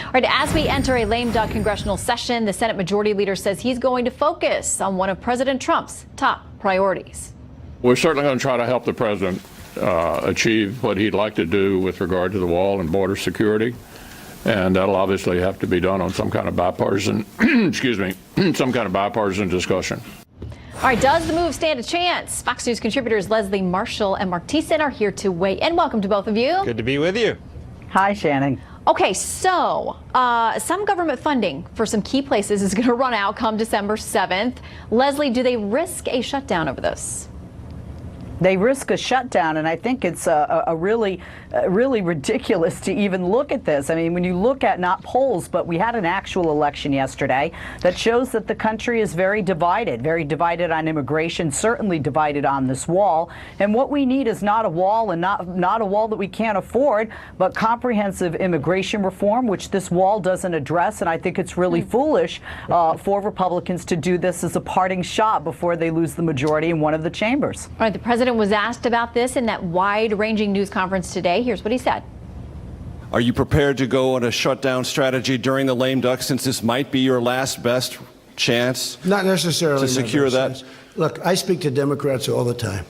All right, as we enter a lame duck congressional session, the Senate Majority Leader says he's going to focus on one of President Trump's top priorities. We're certainly going to try to help the president achieve what he'd like to do with regard to the wall and border security. And that'll obviously have to be done on some kind of bipartisan, some kind of bipartisan discussion. All right, does the move stand a chance? Fox News contributors Leslie Marshall and Mark Thiessen are here to weigh in. Welcome to both of you. Good to be with you. Hi, Shannon. Okay, so some government funding for some key places is going to run out come December 7th. Leslie, do they risk a shutdown over this? They risk a shutdown, and I think it's really ridiculous to even look at this. I mean, when you look at not polls, but we had an actual election yesterday that shows that the country is very divided on immigration, certainly divided on this wall. And what we need is not a wall, and not a wall that we can't afford, but comprehensive immigration reform, which this wall doesn't address. And I think it's really foolish for Republicans to do this as a parting shot before they lose the majority in one of the chambers. All right, the president was asked about this in that wide-ranging news conference today. Here's what he said. Are you prepared to go on a shutdown strategy during the lame duck, since this might be your last best chance? Not necessarily to secure that. Look, I speak to Democrats all the time.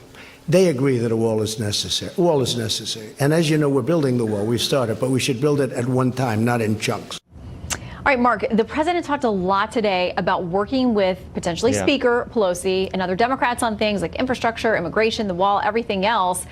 They agree that a wall is necessary. A wall is necessary. And as you know, we're building the wall. We've started, but we should build it at one time, not in chunks. All right, Mark, the president talked a lot today about working with potentially Speaker Pelosi and other Democrats on things like infrastructure, immigration, the wall, everything else.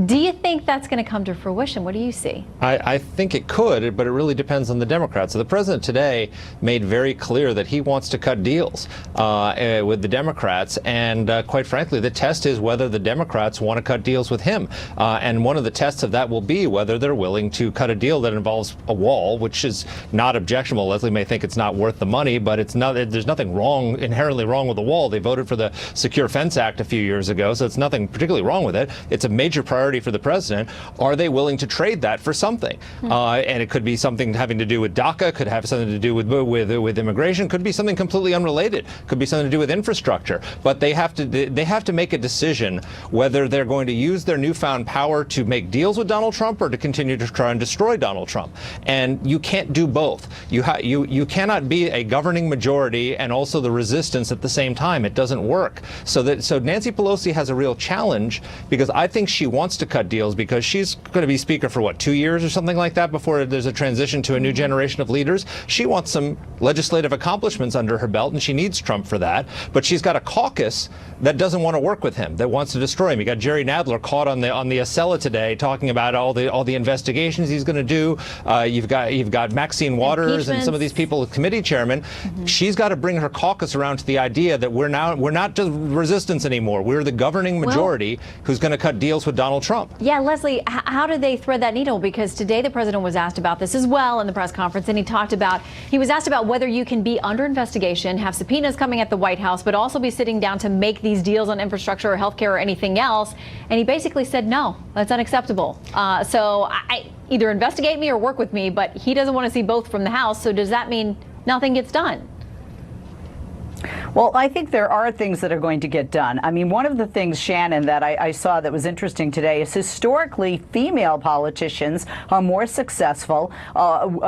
Do you think that's going to come to fruition? What do you see? I think it could, but it really depends on the Democrats. So the president today made very clear that he wants to cut deals with the Democrats. And quite frankly, the test is whether the Democrats want to cut deals with him. And one of the tests of that will be whether they're willing to cut a deal that involves a wall, which is not objectionable. Leslie may think it's not worth the money, but it's not. There's nothing inherently wrong with the wall. They voted for the Secure Fence Act a few years ago, so it's nothing particularly wrong with it. It's a major priority for the president. Are they willing to trade that for something? And it could be something having to do with DACA, could have something to do with immigration, could be something completely unrelated, could be something to do with infrastructure. But they have to make a decision whether they're going to use their newfound power to make deals with Donald Trump or to continue to try and destroy Donald Trump. And you can't do both. You cannot be a governing majority and also the resistance at the same time. It doesn't work. So Nancy Pelosi has a real challenge, because I think she wants to cut deals because she's going to be Speaker for, 2 years or something like that before there's a transition to a new generation of leaders. She wants some legislative accomplishments under her belt, and she needs Trump for that. But she's got a caucus that doesn't want to work with him, that wants to destroy him. You got Jerry Nadler caught on the Acela today talking about all the investigations he's going to do. You've got Maxine Waters and some of these people, committee chairman. She's got to bring her caucus around to the idea that we're not just resistance anymore. We're the governing majority who's going to cut deals with Donald Trump. Yeah, Leslie, how do they thread that needle? Because today the president was asked about this as well in the press conference, and he was asked about whether you can be under investigation, have subpoenas coming at the White House, but also be sitting down to make these deals on infrastructure or healthcare or anything else. And he basically said, no, that's unacceptable. So I either investigate me or work with me, but he doesn't want to see both from the House. So does that mean nothing gets done? Well, I think there are things that are going to get done. I mean, one of the things, Shannon, that I saw that was interesting today is historically female politicians are more successful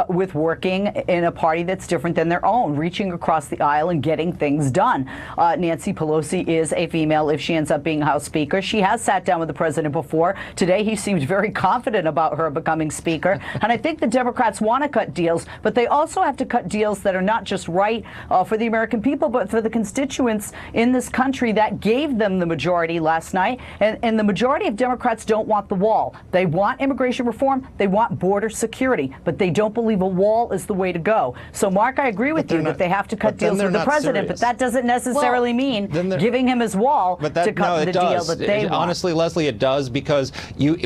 with working in a party that's different than their own, reaching across the aisle and getting things done. Nancy Pelosi is a female if she ends up being House Speaker. She has sat down with the president before. Today, he seemed very confident about her becoming Speaker. And I think the Democrats want to cut deals, but they also have to cut deals that are not just right for the American people, but for the constituents in this country that gave them the majority last night. And the majority of Democrats don't want the wall. They want immigration reform. They want border security. But they don't believe a wall is the way to go. So, Mark, I agree with you that they have to cut deals with the president. But that doesn't necessarily mean giving him his wall to cut the deal that they want. Honestly, Leslie, it does, because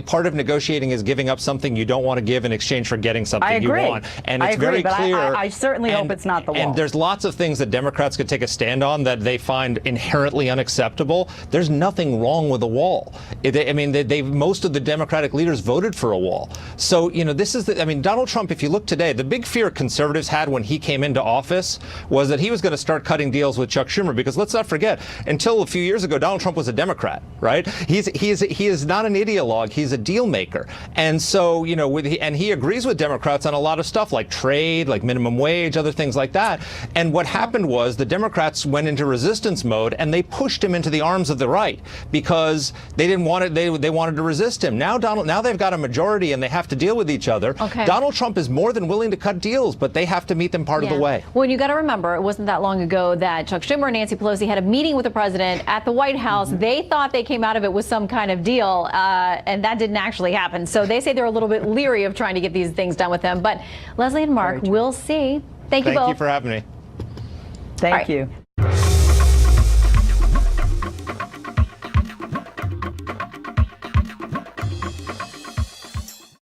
part of negotiating is giving up something you don't want to give in exchange for getting something you want. And it's very clear. I certainly hope it's not the wall. And there's lots of things that Democrats could take a stand stand on that they find inherently unacceptable, there's nothing wrong with a wall. Most of the Democratic leaders voted for a wall. So, this is Donald Trump, if you look today, the big fear conservatives had when he came into office was that he was going to start cutting deals with Chuck Schumer, because let's not forget, until a few years ago, Donald Trump was a Democrat, right? He is not an ideologue, he's a deal maker. And so, and he agrees with Democrats on a lot of stuff like trade, like minimum wage, other things like that. And what happened was the Democrats went into resistance mode and they pushed him into the arms of the right because they didn't want it. They wanted to resist him. Now they've got a majority and they have to deal with each other. Okay. Donald Trump is more than willing to cut deals, but they have to meet them part of the way. Well, and you got to remember, it wasn't that long ago that Chuck Schumer and Nancy Pelosi had a meeting with the president at the White House. They thought they came out of it with some kind of deal, and that didn't actually happen. So they say they're a little bit leery of trying to get these things done with them. But Leslie and Mark, we'll see. Thank you both. Thank you for having me. Thank you.